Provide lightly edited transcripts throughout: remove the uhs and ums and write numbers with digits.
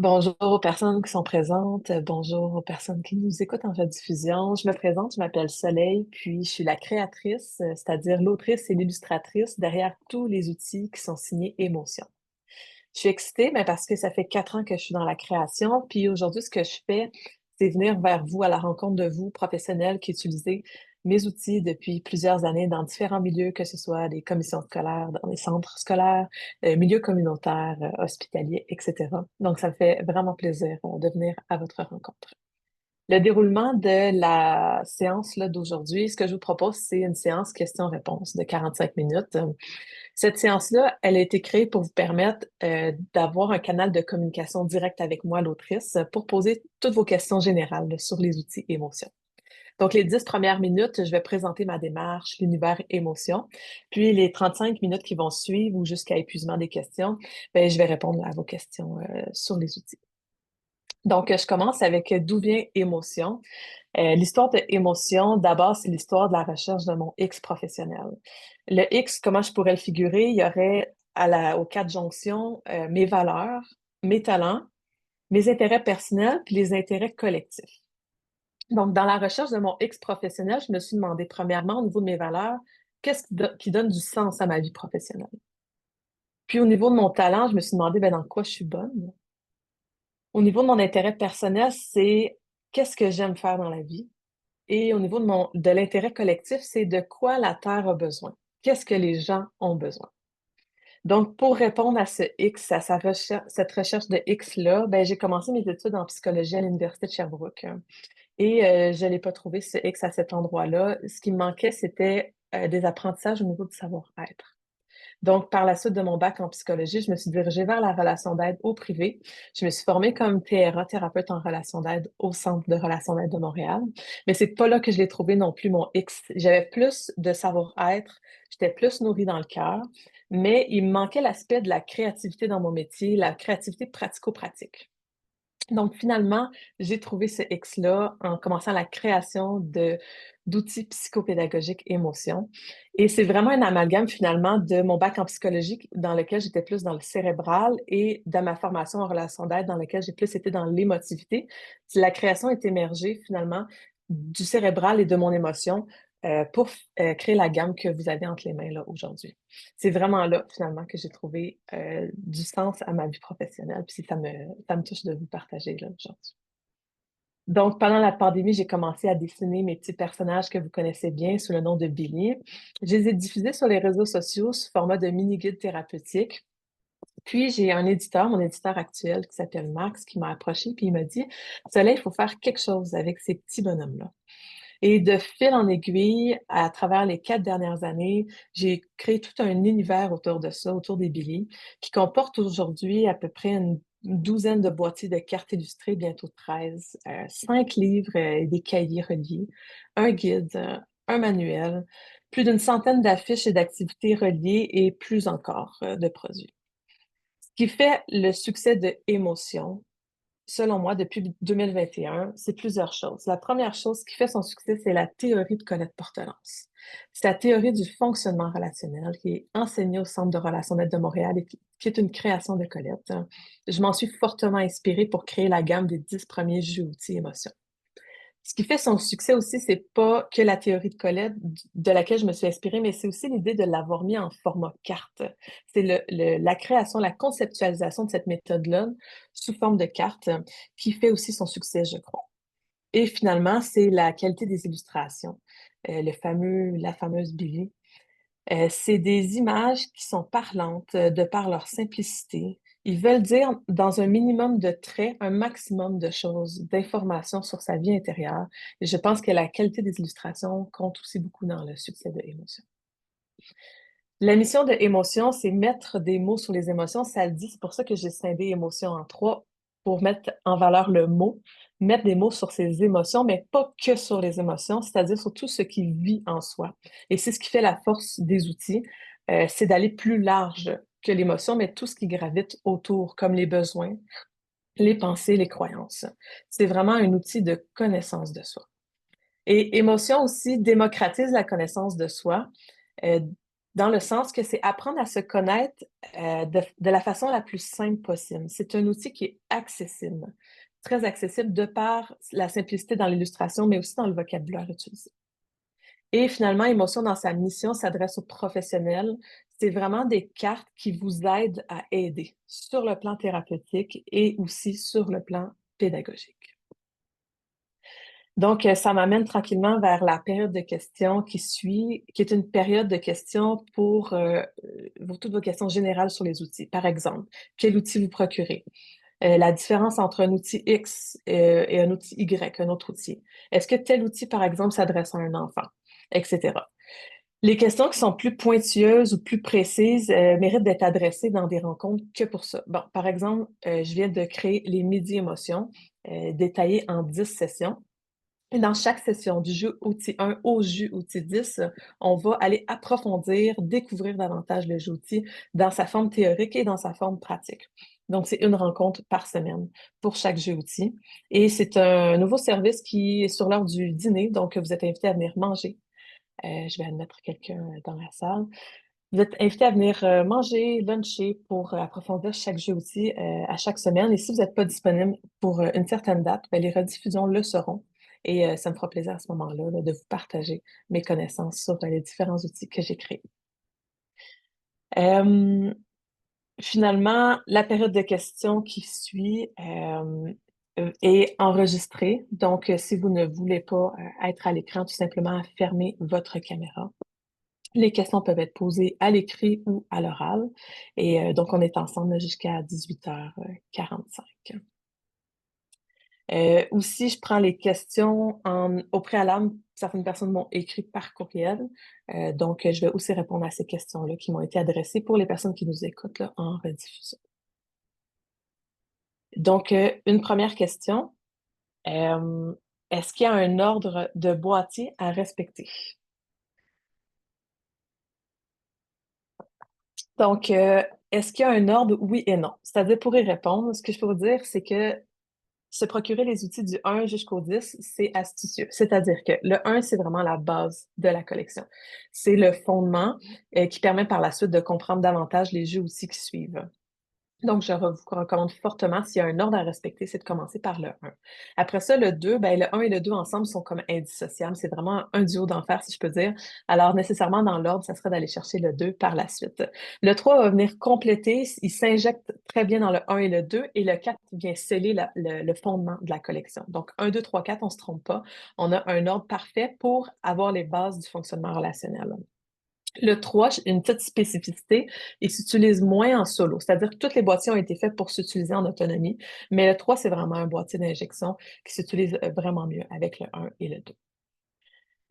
Bonjour aux personnes qui sont présentes, bonjour aux personnes qui nous écoutent en rediffusion. Je me présente, je m'appelle Soleil, puis je suis la créatrice, c'est-à-dire l'autrice et l'illustratrice derrière tous les outils qui sont signés Émotion. Je suis excitée, mais parce que ça fait 4 ans que je suis dans la création, puis aujourd'hui, ce que je fais, c'est venir vers vous, à la rencontre de vous, professionnels qui utilisez mes outils depuis plusieurs années dans différents milieux, que ce soit des commissions scolaires, dans les centres scolaires, milieux communautaires, hospitaliers, etc. Donc, ça me fait vraiment plaisir de venir à votre rencontre. Le déroulement de la séance là, d'aujourd'hui, ce que je vous propose, c'est une séance questions-réponses de 45 minutes. Cette séance-là, elle a été créée pour vous permettre d'avoir un canal de communication direct avec moi, l'autrice, pour poser toutes vos questions générales là, sur les outils émotions. Donc, les 10 premières minutes, je vais présenter ma démarche, l'univers émotion. Puis, les 35 minutes qui vont suivre ou jusqu'à épuisement des questions, ben, je vais répondre à vos questions sur les outils. Donc, je commence avec d'où vient émotion. L'histoire de émotion, d'abord, c'est l'histoire de la recherche de mon X professionnel. Le X, comment je pourrais le figurer? Il y aurait aux quatre jonctions mes valeurs, mes talents, mes intérêts personnels, puis les intérêts collectifs. Donc, dans la recherche de mon X professionnel, je me suis demandé, premièrement, au niveau de mes valeurs, qu'est-ce qui donne du sens à ma vie professionnelle? Puis, au niveau de mon talent, je me suis demandé, ben, dans quoi je suis bonne? Au niveau de mon intérêt personnel, c'est qu'est-ce que j'aime faire dans la vie? Et au niveau de l'intérêt collectif, c'est de quoi la Terre a besoin. Qu'est-ce que les gens ont besoin? Donc, pour répondre à ce X, à cette recherche de X-là, ben, j'ai commencé mes études en psychologie à l'Université de Sherbrooke. Et je n'ai pas trouvé ce X à cet endroit-là. Ce qui me manquait, c'était des apprentissages au niveau du savoir-être. Donc, par la suite de mon bac en psychologie, je me suis dirigée vers la relation d'aide au privé. Je me suis formée comme TRA, thérapeute en relation d'aide, au Centre de relation d'aide de Montréal. Mais c'est pas là que je l'ai trouvé non plus, mon X. J'avais plus de savoir-être, j'étais plus nourrie dans le cœur, mais il me manquait l'aspect de la créativité dans mon métier, la créativité pratico-pratique. Donc, finalement, j'ai trouvé ce X-là en commençant la création d'outils psychopédagogiques émotion. Et c'est vraiment un amalgame, finalement, de mon bac en psychologie, dans lequel j'étais plus dans le cérébral, et de ma formation en relation d'aide, dans lequel j'ai plus été dans l'émotivité. La création est émergée, finalement, du cérébral et de mon émotion pour créer la gamme que vous avez entre les mains là aujourd'hui. C'est vraiment là, finalement, que j'ai trouvé du sens à ma vie professionnelle. Puis ça me touche de vous partager là aujourd'hui. Donc, pendant la pandémie, j'ai commencé à dessiner mes petits personnages que vous connaissez bien sous le nom de Billy. Je les ai diffusés sur les réseaux sociaux sous format de mini-guide thérapeutique. Puis, j'ai un éditeur, mon éditeur actuel, qui s'appelle Max, qui m'a approché, puis il m'a dit, Soleil, il faut faire quelque chose avec ces petits bonhommes-là. Et de fil en aiguille, à travers les 4 dernières années, j'ai créé tout un univers autour de ça, autour des billets, qui comporte aujourd'hui à peu près une douzaine de boîtiers de cartes illustrées, bientôt 13, 5 livres et des cahiers reliés, un guide, un manuel, plus d'une centaine d'affiches et d'activités reliées et plus encore de produits. Ce qui fait le succès de Émotion, selon moi, depuis 2021, c'est plusieurs choses. La première chose qui fait son succès, c'est la théorie de Colette Portelance. C'est la théorie du fonctionnement relationnel qui est enseignée au Centre de relations d'aide de Montréal et qui est une création de Colette. Je m'en suis fortement inspirée pour créer la gamme des 10 premiers jeux outils émotions. Ce qui fait son succès aussi, c'est pas que la théorie de Colette de laquelle je me suis inspirée, mais c'est aussi l'idée de l'avoir mis en format carte. C'est la création, la conceptualisation de cette méthode-là sous forme de carte qui fait aussi son succès, je crois. Et finalement, c'est la qualité des illustrations. La fameuse Billy. C'est des images qui sont parlantes de par leur simplicité. Ils veulent dire, dans un minimum de traits, un maximum de choses, d'informations sur sa vie intérieure. Et je pense que la qualité des illustrations compte aussi beaucoup dans le succès de Émotion. La mission de Émotion, c'est mettre des mots sur les émotions. Ça le dit, c'est pour ça que j'ai scindé Émotion en trois, pour mettre en valeur le mot, mettre des mots sur ses émotions, mais pas que sur les émotions, c'est-à-dire sur tout ce qui vit en soi. Et c'est ce qui fait la force des outils, c'est d'aller plus large que l'émotion, mais tout ce qui gravite autour, comme les besoins, les pensées, les croyances. C'est vraiment un outil de connaissance de soi. Et Émotion aussi démocratise la connaissance de soi. dans le sens que c'est apprendre à se connaître de la façon la plus simple possible. C'est un outil qui est accessible, très accessible de par la simplicité dans l'illustration, mais aussi dans le vocabulaire utilisé. Et finalement, Émotion dans sa mission s'adresse aux professionnels. C'est vraiment des cartes qui vous aident à aider sur le plan thérapeutique et aussi sur le plan pédagogique. Donc, ça m'amène tranquillement vers la période de questions qui suit, qui est une période de questions pour toutes vos questions générales sur les outils. Par exemple, quel outil vous procurez? La différence entre un outil X et un outil Y, un autre outil. Est-ce que tel outil, par exemple, s'adresse à un enfant? Etc. Les questions qui sont plus pointueuses ou plus précises méritent d'être adressées dans des rencontres que pour ça. Bon, par exemple, je viens de créer les Midi Émotions, détaillées en 10 sessions. Et dans chaque session, du jeu outil 1 au jeu outil 10, on va aller approfondir, découvrir davantage le jeu outil dans sa forme théorique et dans sa forme pratique. Donc, c'est une rencontre par semaine pour chaque jeu outil. Et c'est un nouveau service qui est sur l'heure du dîner, donc vous êtes invité à venir manger. Je vais admettre quelqu'un dans la salle. Vous êtes invité à venir manger, luncher pour approfondir chaque jeu outil à chaque semaine. Et si vous n'êtes pas disponible pour une certaine date, ben, les rediffusions le seront. Et ça me fera plaisir à ce moment-là là, de vous partager mes connaissances sur les différents outils que j'ai créés. Euh, Finalement, la période de questions qui suit est enregistrée. Donc, si vous ne voulez pas être à l'écran, tout simplement fermez votre caméra. Les questions peuvent être posées à l'écrit ou à l'oral. Et donc, on est ensemble jusqu'à 18h45. Aussi, je prends les questions au préalable. Certaines personnes m'ont écrit par courriel. Donc, je vais aussi répondre à ces questions-là qui m'ont été adressées pour les personnes qui nous écoutent là, en rediffusion. Donc, une première question. Euh, Est-ce qu'il y a un ordre de boîtier à respecter? Donc, est-ce qu'il y a un ordre? Oui et non. C'est-à-dire, pour y répondre, ce que je peux vous dire, c'est que se procurer les outils du 1 jusqu'au 10, c'est astucieux. C'est-à-dire que le 1, c'est vraiment la base de la collection. C'est le fondement qui permet par la suite de comprendre davantage les jeux aussi qui suivent. Donc, je vous recommande fortement, s'il y a un ordre à respecter, c'est de commencer par le 1. Après ça, le 2, ben, le 1 et le 2 ensemble sont comme indissociables. C'est vraiment un duo d'enfer, si je peux dire. Alors, nécessairement, dans l'ordre, ça serait d'aller chercher le 2 par la suite. Le 3 va venir compléter, il s'injecte très bien dans le 1 et le 2, et le 4 vient sceller le fondement de la collection. Donc, 1, 2, 3, 4, on ne se trompe pas. On a un ordre parfait pour avoir les bases du fonctionnement relationnel. Le 3, une petite spécificité, il s'utilise moins en solo. C'est-à-dire que tous les boîtiers ont été faits pour s'utiliser en autonomie, mais le 3, c'est vraiment un boîtier d'injection qui s'utilise vraiment mieux avec le 1 et le 2.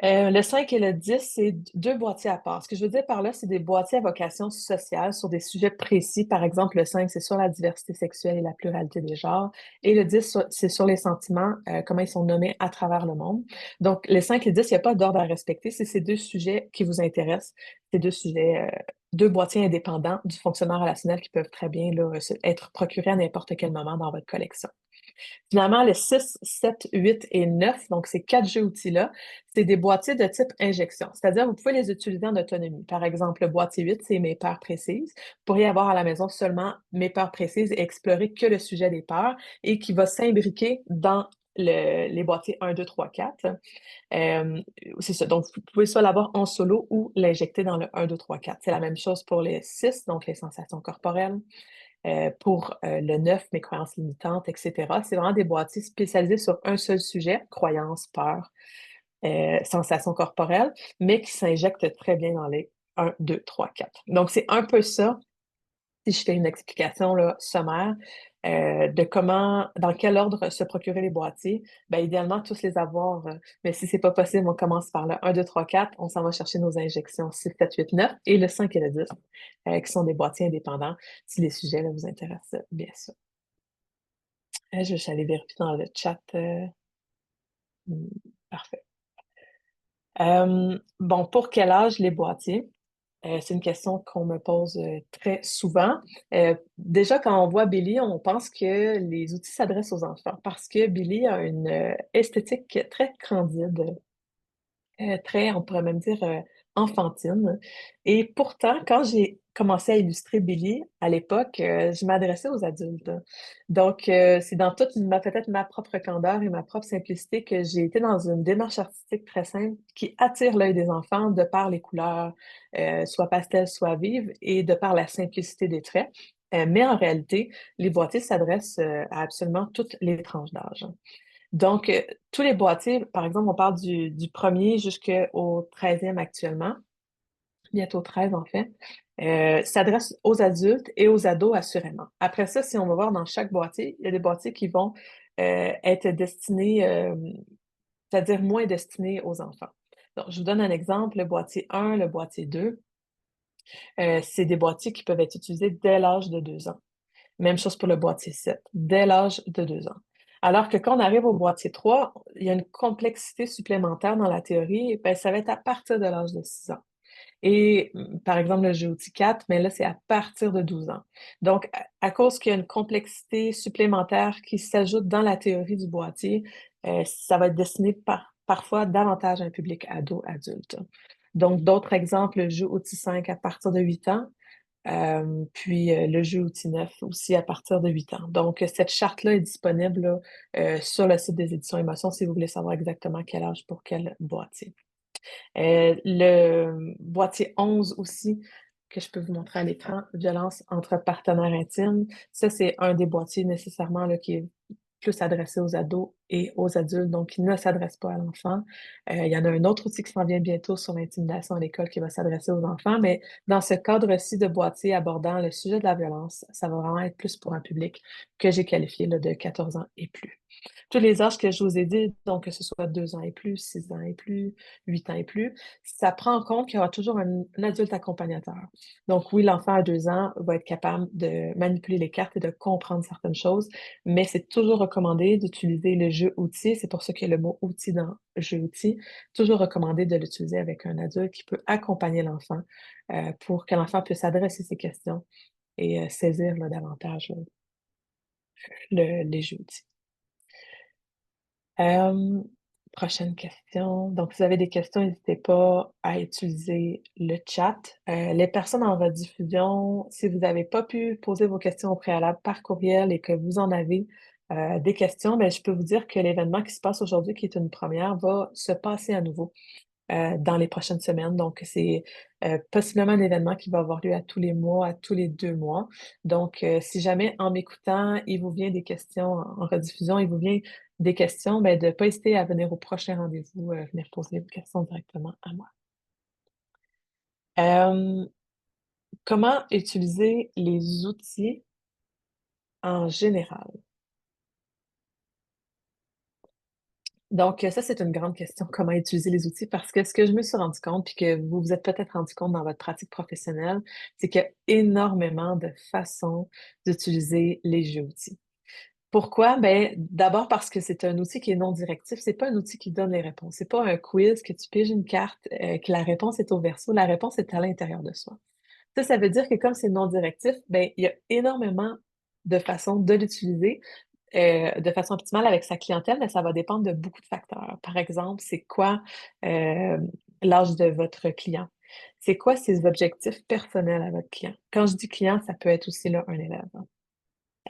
Le 5 et le 10, c'est deux boîtiers à part. Ce que je veux dire par là, c'est des boîtiers à vocation sociale sur des sujets précis. Par exemple, le 5, c'est sur la diversité sexuelle et la pluralité des genres. Et le 10, c'est sur les sentiments, comment ils sont nommés à travers le monde. Donc, les 5 et le 10, il n'y a pas d'ordre à respecter. C'est ces deux sujets qui vous intéressent. Ces deux sujets, deux boîtiers indépendants du fonctionnement relationnel qui peuvent très bien là, être procurés à n'importe quel moment dans votre collection. Finalement, les 6, 7, 8 et 9, donc ces quatre jeux outils-là, c'est des boîtiers de type injection. C'est-à-dire, vous pouvez les utiliser en autonomie. Par exemple, le boîtier 8, c'est mes peurs précises. Vous pourriez avoir à la maison seulement mes peurs précises et explorer que le sujet des peurs et qui va s'imbriquer dans les boîtiers 1, 2, 3, 4. C'est ça. Donc, vous pouvez soit l'avoir en solo ou l'injecter dans le 1, 2, 3, 4. C'est la même chose pour les 6, donc les sensations corporelles. Pour le 9, mes croyances limitantes, etc. C'est vraiment des boîtiers spécialisés sur un seul sujet, croyances, peurs, sensations corporelles, mais qui s'injectent très bien dans les 1, 2, 3, 4. Donc, c'est un peu ça, si je fais une explication là, sommaire, de comment, dans quel ordre se procurer les boîtiers. Ben, idéalement, tous les avoir, mais si c'est pas possible, on commence par le 1, 2, 3, 4, on s'en va chercher nos injections 6, 7, 8, 9, et le 5 et le 10, qui sont des boîtiers indépendants, si les sujets là, vous intéressent, bien sûr. Je vais juste aller vérifier dans le chat. Hmm, parfait. Bon, pour quel âge les boîtiers? C'est une question qu'on me pose très souvent. Déjà, quand on voit Billy, on pense que les outils s'adressent aux enfants parce que Billy a une esthétique très candide, très, on pourrait même dire enfantine. Et pourtant, quand j'ai commencé à illustrer Billy, à l'époque, je m'adressais aux adultes. Donc, c'est dans toute peut-être ma propre candeur et ma propre simplicité que j'ai été dans une démarche artistique très simple qui attire l'œil des enfants de par les couleurs, soit pastel, soit vives, et de par la simplicité des traits. Mais en réalité, les boîtiers s'adressent à absolument toutes les tranches d'âge. Donc, tous les boîtiers, par exemple, on parle du premier jusqu'au 13e actuellement, bientôt 13 en fait, s'adressent aux adultes et aux ados assurément. Après ça, si on va voir dans chaque boîtier, il y a des boîtiers qui vont être destinés, c'est-à-dire moins destinés aux enfants. Donc, je vous donne un exemple, le boîtier 1, le boîtier 2, c'est des boîtiers qui peuvent être utilisés dès l'âge de 2 ans. Même chose pour le boîtier 7, dès l'âge de 2 ans. Alors que quand on arrive au boîtier 3, il y a une complexité supplémentaire dans la théorie, ben, ça va être à partir de l'âge de 6 ans. Et par exemple, le jeu outil 4, mais là, c'est à partir de 12 ans. Donc, à cause qu'il y a une complexité supplémentaire qui s'ajoute dans la théorie du boîtier, ça va être destiné parfois davantage à un public ado-adulte. Donc, d'autres exemples, le jeu outil 5 à partir de 8 ans, puis le jeu outil 9 aussi à partir de 8 ans. Donc, cette charte-là est disponible là, sur le site des éditions Émotion si vous voulez savoir exactement quel âge pour quel boîtier. Le boîtier 11 aussi, que je peux vous montrer à l'écran, violence entre partenaires intimes. Ça, c'est un des boîtiers nécessairement là, qui est plus adressé aux ados et aux adultes, donc qui ne s'adresse pas à l'enfant. Il y en a un autre outil qui s'en vient bientôt sur l'intimidation à l'école qui va s'adresser aux enfants, mais dans ce cadre-ci de boîtier abordant le sujet de la violence, ça va vraiment être plus pour un public que j'ai qualifié là, de 14 ans et plus. Tous les âges que je vous ai dit, donc que ce soit 2 ans et plus, 6 ans et plus, 8 ans et plus, ça prend en compte qu'il y aura toujours un adulte accompagnateur. Donc oui, l'enfant à 2 ans va être capable de manipuler les cartes et de comprendre certaines choses, mais c'est toujours recommandé d'utiliser le jeu outil. C'est pour ça qu'il y a le mot outil dans jeu outil. Toujours recommandé de l'utiliser avec un adulte qui peut accompagner l'enfant pour que l'enfant puisse adresser ses questions et saisir là, davantage les jeux outils. Euh, Prochaine question. Donc, si vous avez des questions, n'hésitez pas à utiliser le chat. Les personnes en rediffusion, si vous n'avez pas pu poser vos questions au préalable par courriel et que vous en avez des questions, ben, je peux vous dire que l'événement qui se passe aujourd'hui, qui est une première, va se passer à nouveau dans les prochaines semaines. Donc, c'est possiblement un événement qui va avoir lieu à tous les mois, à tous les 2 mois. Donc, si jamais en m'écoutant, il vous vient des questions en rediffusion, il vous vient des questions, ben, de ne pas hésiter à venir au prochain rendez-vous, venir poser vos questions directement à moi. Euh, Comment utiliser les outils en général? Donc, ça, c'est une grande question, comment utiliser les outils, parce que ce que je me suis rendu compte, puis que vous vous êtes peut-être rendu compte dans votre pratique professionnelle, c'est qu'il y a énormément de façons d'utiliser les jeux outils. Pourquoi? Ben, d'abord parce que c'est un outil qui est non directif. C'est pas un outil qui donne les réponses. C'est pas un quiz que tu piges une carte, que la réponse est au verso. La réponse est à l'intérieur de soi. Ça veut dire que comme c'est non directif, ben, il y a énormément de façons de l'utiliser de façon optimale avec sa clientèle, mais ça va dépendre de beaucoup de facteurs. Par exemple, c'est quoi euh, l'âge de votre client? C'est quoi ses objectifs personnels à votre client? Quand je dis client, ça peut être aussi là un élève.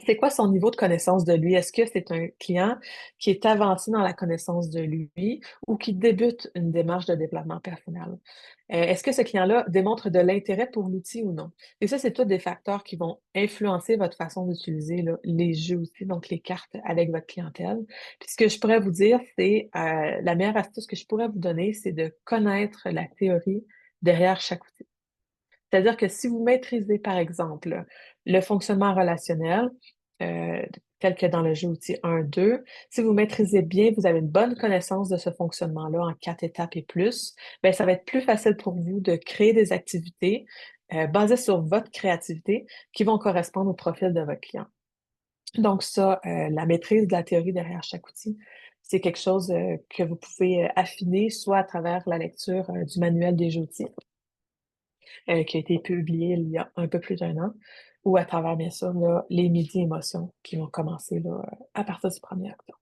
C'est quoi son niveau de connaissance de lui? Est-ce que c'est un client qui est avancé dans la connaissance de lui ou qui débute une démarche de développement personnel? Est-ce que ce client-là démontre de l'intérêt pour l'outil ou non? Et ça, c'est tous des facteurs qui vont influencer votre façon d'utiliser là, les jeux aussi, donc les cartes avec votre clientèle. Puis ce que je pourrais vous dire, c'est la meilleure astuce que je pourrais vous donner, c'est de connaître la théorie derrière chaque outil. C'est-à-dire que si vous maîtrisez, par exemple, le fonctionnement relationnel, euh, tel que dans le jeu outil 1, 2, si vous maîtrisez bien, vous avez une bonne connaissance de ce fonctionnement-là en 4 étapes et plus, ben, ça va être plus facile pour vous de créer des activités basées sur votre créativité qui vont correspondre au profil de votre client. Donc ça, la maîtrise de la théorie derrière chaque outil, c'est quelque chose que vous pouvez affiner soit à travers la lecture du manuel des jeux outils, qui a été publié il y a un peu plus d'1 an, ou à travers, bien sûr, là, les Midi Émotions qui vont commencer là, à partir du 1er octobre.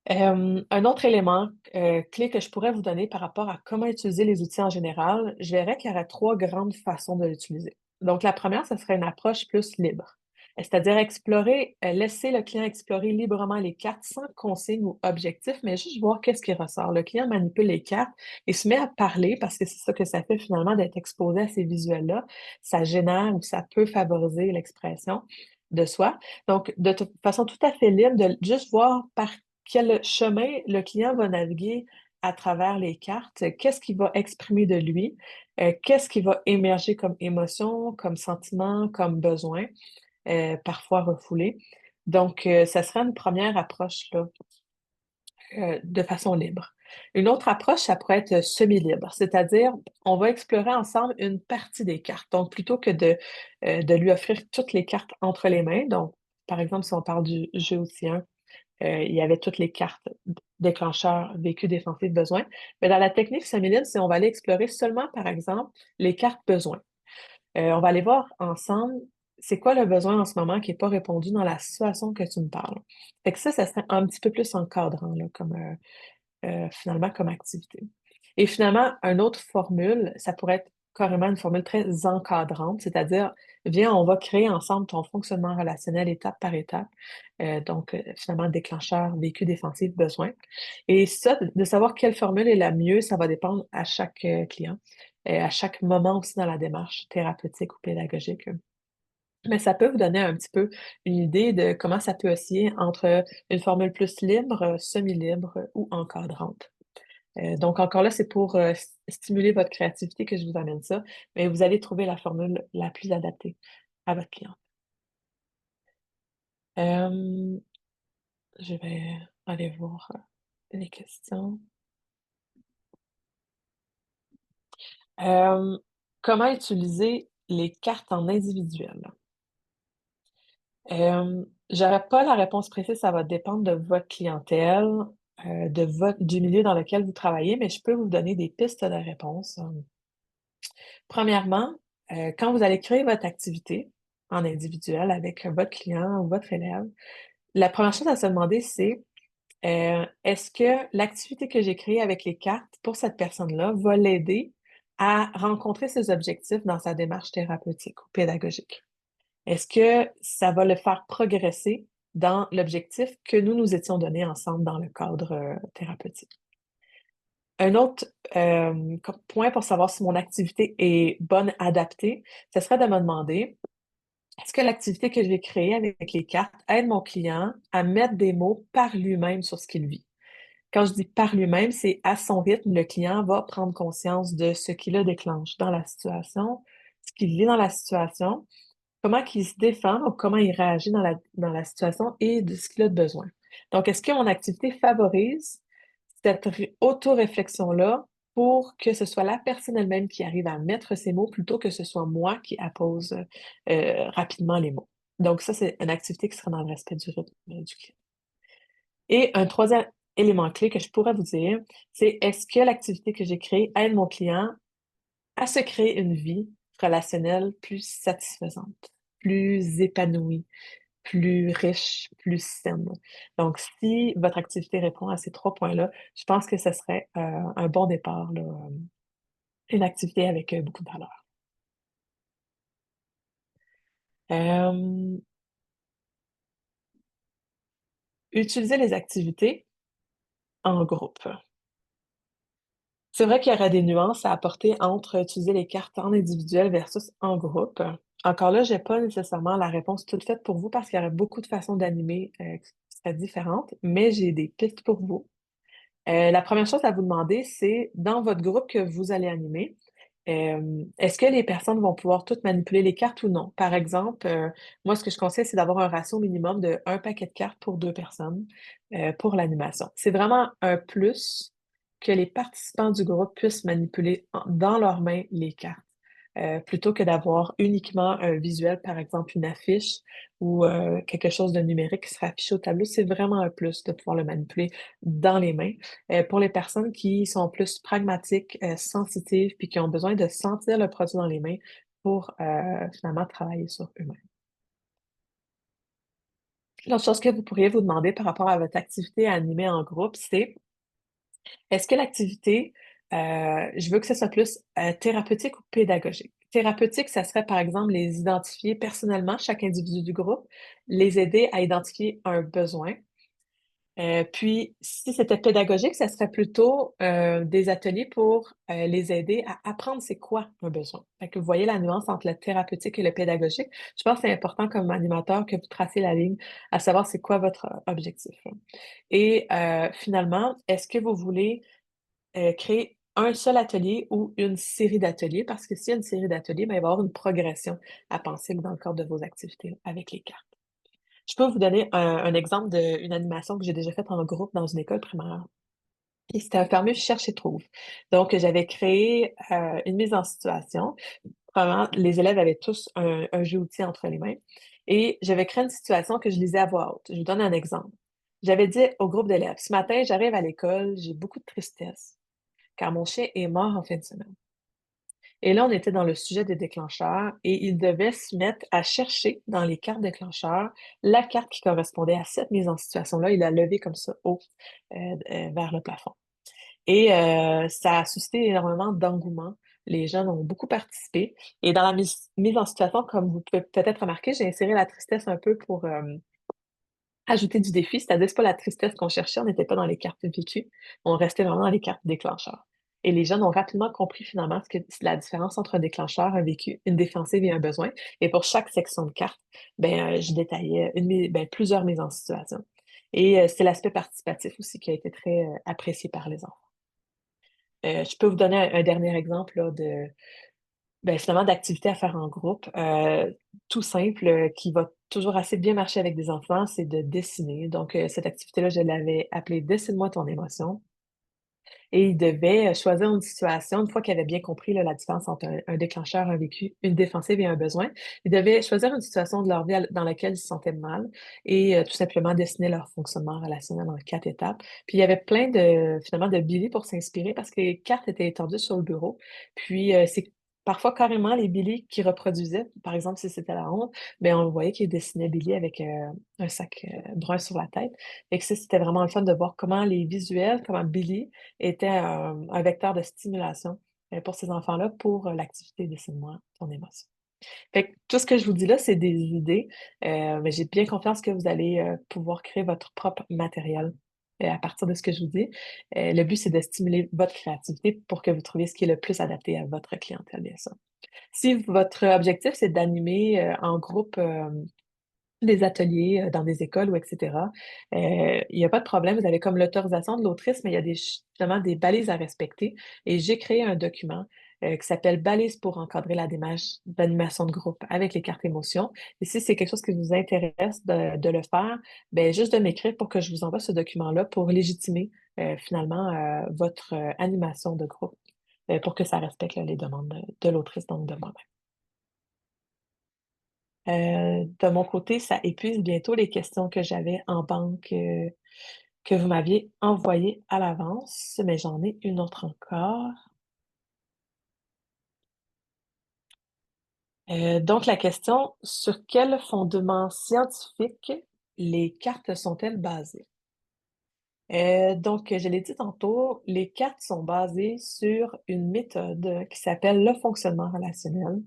Un autre élément clé que je pourrais vous donner par rapport à comment utiliser les outils en général, je verrais qu'il y aurait trois grandes façons de l'utiliser. Donc, la première, ce serait une approche plus libre, c'est-à-dire explorer, laisser le client explorer librement les cartes sans consigne ou objectif, mais juste voir qu'est-ce qui ressort. Le client manipule les cartes et se met à parler parce que c'est ça que ça fait finalement d'être exposé à ces visuels-là. Ça génère ou ça peut favoriser l'expression de soi. Donc, de toute façon tout à fait libre, de juste voir par quel chemin le client va naviguer à travers les cartes, qu'est-ce qu'il va exprimer de lui, qu'est-ce qui va émerger comme émotion, comme sentiment, comme besoin, parfois refoulé. Donc, ça serait une première approche là, de façon libre. Une autre approche, ça pourrait être semi-libre, c'est-à-dire on va explorer ensemble une partie des cartes. Donc, plutôt que de lui offrir toutes les cartes entre les mains, donc, par exemple, si on parle du jeu aussi, il y avait toutes les cartes déclencheurs, vécu, défensif, besoin. Mais dans la technique féminine, c'est on va aller explorer seulement, par exemple, les cartes besoins. On va aller voir ensemble, c'est quoi le besoin en ce moment qui n'est pas répondu dans la situation que tu me parles. Fait que ça serait un petit peu plus encadrant, là, comme finalement comme activité. Et finalement, une autre formule, ça pourrait être carrément une formule très encadrante, c'est-à-dire, viens, on va créer ensemble ton fonctionnement relationnel étape par étape. Donc, finalement, déclencheur, vécu, défensif, besoin. Et ça, de savoir quelle formule est la mieux, ça va dépendre à chaque client, à chaque moment aussi dans la démarche thérapeutique ou pédagogique. Mais ça peut vous donner un petit peu une idée de comment ça peut osciller entre une formule plus libre, semi-libre ou encadrante. Donc encore là, c'est pour stimuler votre créativité que je vous amène ça, mais vous allez trouver la formule la plus adaptée à votre client. Euh, je vais aller voir les questions. Euh, Comment utiliser les cartes en individuel? J'aurais pas la réponse précise, ça va dépendre de votre clientèle, du milieu dans lequel vous travaillez, mais je peux vous donner des pistes de réponse. Premièrement, quand vous allez créer votre activité en individuel avec votre client ou votre élève, la première chose à se demander, c'est est-ce que l'activité que j'ai créée avec les cartes pour cette personne-là va l'aider à rencontrer ses objectifs dans sa démarche thérapeutique ou pédagogique? Est-ce que ça va le faire progresser dans l'objectif que nous nous étions donné ensemble dans le cadre thérapeutique? Un autre point pour savoir si mon activité est bonne, adaptée, ce serait de me demander, est-ce que l'activité que j'ai créée avec les cartes aide mon client à mettre des mots par lui-même sur ce qu'il vit? Quand je dis par lui-même, c'est à son rythme, le client va prendre conscience de ce qui le déclenche dans la situation, ce qu'il vit dans la situation, comment il se défend ou comment il réagit dans la situation et de ce qu'il a de besoin. Donc, est-ce que mon activité favorise cette auto-réflexion-là pour que ce soit la personne elle-même qui arrive à mettre ses mots plutôt que ce soit moi qui appose rapidement les mots. Donc, ça, c'est une activité qui sera dans le respect du rythme du client. Et un troisième élément clé que je pourrais vous dire, c'est est-ce que l'activité que j'ai créée aide mon client à se créer une vie relationnelle plus satisfaisante, plus épanouie, plus riche, plus saine. Donc, si votre activité répond à ces trois points-là, je pense que ce serait un bon départ, là, une activité avec beaucoup de valeur. Euh, Utiliser les activités en groupe. C'est vrai qu'il y aurait des nuances à apporter entre utiliser les cartes en individuel versus en groupe. Encore là, j'ai pas nécessairement la réponse toute faite pour vous parce qu'il y aurait beaucoup de façons d'animer qui seraient différentes, mais j'ai des pistes pour vous. La première chose à vous demander, c'est dans votre groupe que vous allez animer, est-ce que les personnes vont pouvoir toutes manipuler les cartes ou non? Par exemple, moi, ce que je conseille, c'est d'avoir un ratio minimum de un paquet de cartes pour deux personnes pour l'animation. C'est vraiment un plus que les participants du groupe puissent manipuler dans leurs mains les cartes. Plutôt que d'avoir uniquement un visuel, par exemple une affiche ou quelque chose de numérique qui sera affiché au tableau, c'est vraiment un plus de pouvoir le manipuler dans les mains. Pour les personnes qui sont plus pragmatiques, sensitives, puis qui ont besoin de sentir le produit dans les mains pour finalement travailler sur eux-mêmes. L'autre chose que vous pourriez vous demander par rapport à votre activité animée en groupe, c'est est-ce que l'activité, je veux que ce soit plus thérapeutique ou pédagogique? Thérapeutique, ça serait par exemple les identifier personnellement, chaque individu du groupe, les aider à identifier un besoin. Puis, si c'était pédagogique, ça serait plutôt des ateliers pour les aider à apprendre c'est quoi un besoin. Fait que vous voyez la nuance entre le thérapeutique et le pédagogique. Je pense que c'est important comme animateur que vous tracez la ligne à savoir c'est quoi votre objectif. Et finalement, est-ce que vous voulez créer un seul atelier ou une série d'ateliers? Parce que s'il y a une série d'ateliers, ben, il va y avoir une progression à penser dans le cadre de vos activités avec les cartes. Je peux vous donner un exemple d'une animation que j'ai déjà faite en groupe dans une école primaire. Et c'était un fameux cherche et trouve. Donc, j'avais créé une mise en situation. Vraiment, les élèves avaient tous un jeu outil entre les mains. Et j'avais créé une situation que je lisais à voix haute. Je vous donne un exemple. J'avais dit au groupe d'élèves, ce matin, j'arrive à l'école, j'ai beaucoup de tristesse, car mon chien est mort en fin de semaine. Et là, on était dans le sujet des déclencheurs et il devait se mettre à chercher dans les cartes déclencheurs la carte qui correspondait à cette mise en situation-là. Il l'a levée comme ça haut vers le plafond. Et ça a suscité énormément d'engouement. Les jeunes ont beaucoup participé. Et dans la mise en situation, comme vous pouvez peut-être remarquer, j'ai inséré la tristesse un peu pour ajouter du défi, c'est-à-dire c'est pas la tristesse qu'on cherchait, on n'était pas dans les cartes vécues, on restait vraiment dans les cartes déclencheurs. Et les jeunes ont rapidement compris finalement ce que c'est la différence entre un déclencheur, un vécu, une défensive et un besoin. Et pour chaque section de carte, ben, je détaillais plusieurs mises en situation. Et c'est l'aspect participatif aussi qui a été très apprécié par les enfants. Je peux vous donner un dernier exemple là, finalement, d'activités à faire en groupe, tout simple, qui va toujours assez bien marcher avec des enfants, c'est de dessiner. Donc, cette activité-là, je l'avais appelée «Dessine-moi ton émotion» et ils devaient choisir une situation, une fois qu'ils avaient bien compris là, la différence entre un déclencheur, un vécu, une défensive et un besoin. Ils devaient choisir une situation de leur vie dans laquelle ils se sentaient mal et tout simplement dessiner leur fonctionnement relationnel en 4 étapes. Puis, il y avait plein de, finalement, de Billy pour s'inspirer parce que les cartes étaient étendues sur le bureau. Puis, c'est parfois carrément les Billy qui reproduisaient. Par exemple, si c'était la honte, ben on voyait qu'ils dessinaient Billy avec un sac brun sur la tête. Et que ça, c'était vraiment le fun de voir comment les visuels, comment Billy était un vecteur de stimulation pour ces enfants-là pour l'activité Dessine-moi ton émotion. Fait que tout ce que je vous dis là, c'est des idées, mais j'ai bien confiance que vous allez pouvoir créer votre propre matériel à partir de ce que je vous dis. Le but, c'est de stimuler votre créativité pour que vous trouviez ce qui est le plus adapté à votre clientèle, bien sûr. Si votre objectif, c'est d'animer en groupe des ateliers dans des écoles ou etc. Il y a pas de problème, vous avez comme l'autorisation de l'autrice, mais il y a justement des balises à respecter et j'ai créé un document, qui s'appelle «Balises pour encadrer la démarche d'animation de groupe avec les cartes émotions» et si c'est quelque chose qui vous intéresse de le faire, ben juste de m'écrire pour que je vous envoie ce document-là pour légitimer, finalement, votre, animation de groupe, pour que ça respecte là les demandes de l'autrice, donc de moi. De mon côté, ça épuise bientôt les questions que j'avais en banque, que vous m'aviez envoyées à l'avance, mais j'en ai une autre encore. Donc la question: «Sur quel fondement scientifique les cartes sont-elles basées?» Donc je l'ai dit tantôt, les cartes sont basées sur une méthode qui s'appelle le fonctionnement relationnel,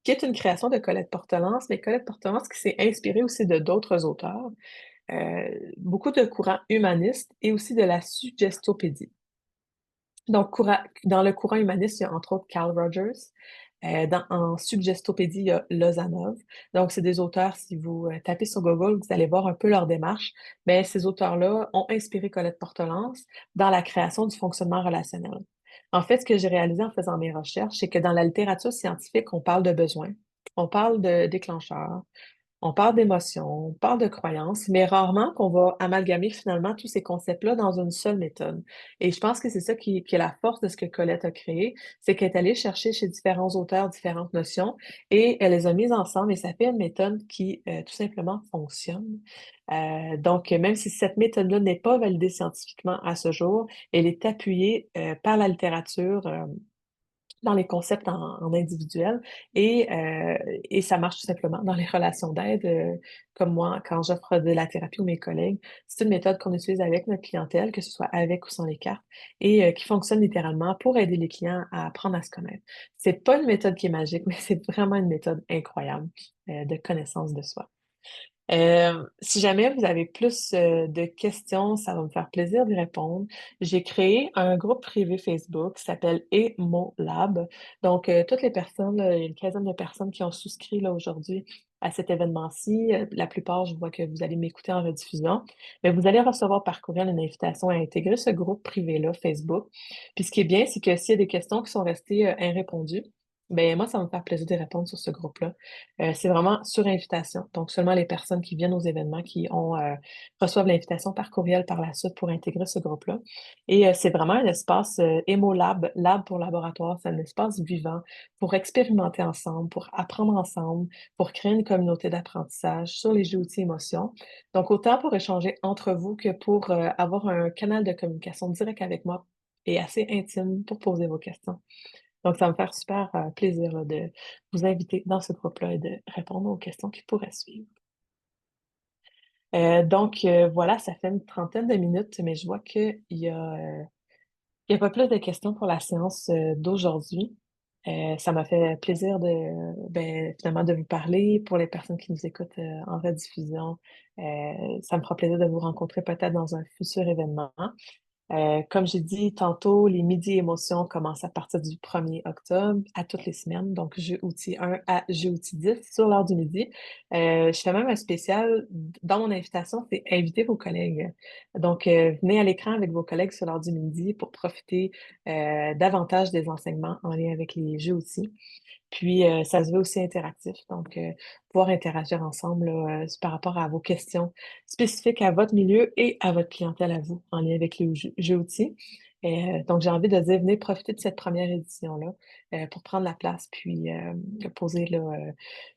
qui est une création de Colette Portelance, mais Colette Portelance qui s'est inspirée aussi de d'autres auteurs. Beaucoup de courants humanistes et aussi de la suggestopédie. Donc, dans le courant humaniste, il y a entre autres Carl Rogers. En suggestopédie, il y a Lozanov. Donc, c'est des auteurs, si vous tapez sur Google, vous allez voir un peu leur démarche. Mais ces auteurs-là ont inspiré Colette Portelance dans la création du fonctionnement relationnel. En fait, ce que j'ai réalisé en faisant mes recherches, c'est que dans la littérature scientifique, on parle de besoins, on parle de déclencheurs, on parle d'émotions, on parle de croyances, mais rarement qu'on va amalgamer finalement tous ces concepts-là dans une seule méthode. Et je pense que c'est ça qui est la force de ce que Colette a créé, c'est qu'elle est allée chercher chez différents auteurs différentes notions et elle les a mises ensemble et ça fait une méthode qui tout simplement fonctionne. Donc, même si cette méthode-là n'est pas validée scientifiquement à ce jour, elle est appuyée par la littérature dans les concepts en individuel et ça marche tout simplement dans les relations d'aide, comme moi, quand j'offre de la thérapie aux mes collègues. C'est une méthode qu'on utilise avec notre clientèle, que ce soit avec ou sans les cartes et qui fonctionne littéralement pour aider les clients à apprendre à se connaître. C'est pas une méthode qui est magique, mais c'est vraiment une méthode incroyable, de connaissance de soi. Si jamais vous avez plus, de questions, ça va me faire plaisir d'y répondre. J'ai créé un groupe privé Facebook qui s'appelle EmoLab. Donc, toutes les personnes, là, il y a une quinzaine de personnes qui ont souscrit là aujourd'hui à cet événement-ci. La plupart, je vois que vous allez m'écouter en rediffusion, mais vous allez recevoir par courriel une invitation à intégrer ce groupe privé-là, Facebook. Puis ce qui est bien, c'est que s'il y a des questions qui sont restées, irrépondues, ben moi, ça va me faire plaisir de répondre sur ce groupe-là. C'est vraiment sur invitation. Donc, seulement les personnes qui viennent aux événements qui ont, reçoivent l'invitation par courriel par la suite pour intégrer ce groupe-là. Et c'est vraiment un espace EmoLab, lab pour laboratoire, c'est un espace vivant pour expérimenter ensemble, pour apprendre ensemble, pour créer une communauté d'apprentissage sur les jeux outils émotions. Donc, autant pour échanger entre vous que pour avoir un canal de communication direct avec moi et assez intime pour poser vos questions. Donc, ça va me faire super, plaisir, là, de vous inviter dans ce groupe-là et de répondre aux questions qui pourraient suivre. Donc, voilà, ça fait une trentaine de minutes, mais je vois il y a pas plus de questions pour la séance, d'aujourd'hui. Ça m'a fait plaisir finalement de vous parler. Pour les personnes qui nous écoutent, en rediffusion, ça me fera plaisir de vous rencontrer peut-être dans un futur événement. Comme j'ai dit tantôt, les midis émotions commencent à partir du 1er octobre à toutes les semaines, donc jeu outil 1 à jeu outil 10 sur l'heure du midi. Je fais même un spécial dans mon invitation, c'est inviter vos collègues. Donc, venez à l'écran avec vos collègues sur l'heure du midi pour profiter davantage des enseignements en lien avec les jeux outils. Puis, ça se veut aussi interactif, donc pouvoir interagir ensemble là, par rapport à vos questions spécifiques à votre milieu et à votre clientèle à vous, en lien avec les jeux outils. Donc j'ai envie de dire, venez profiter de cette première édition-là, pour prendre la place, puis, poser là,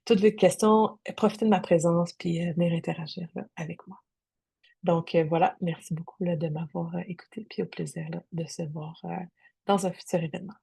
toutes vos questions, profiter de ma présence, puis, venir interagir là, avec moi. Donc voilà, merci beaucoup là, de m'avoir, écoutée, puis au plaisir là, de se voir, dans un futur événement.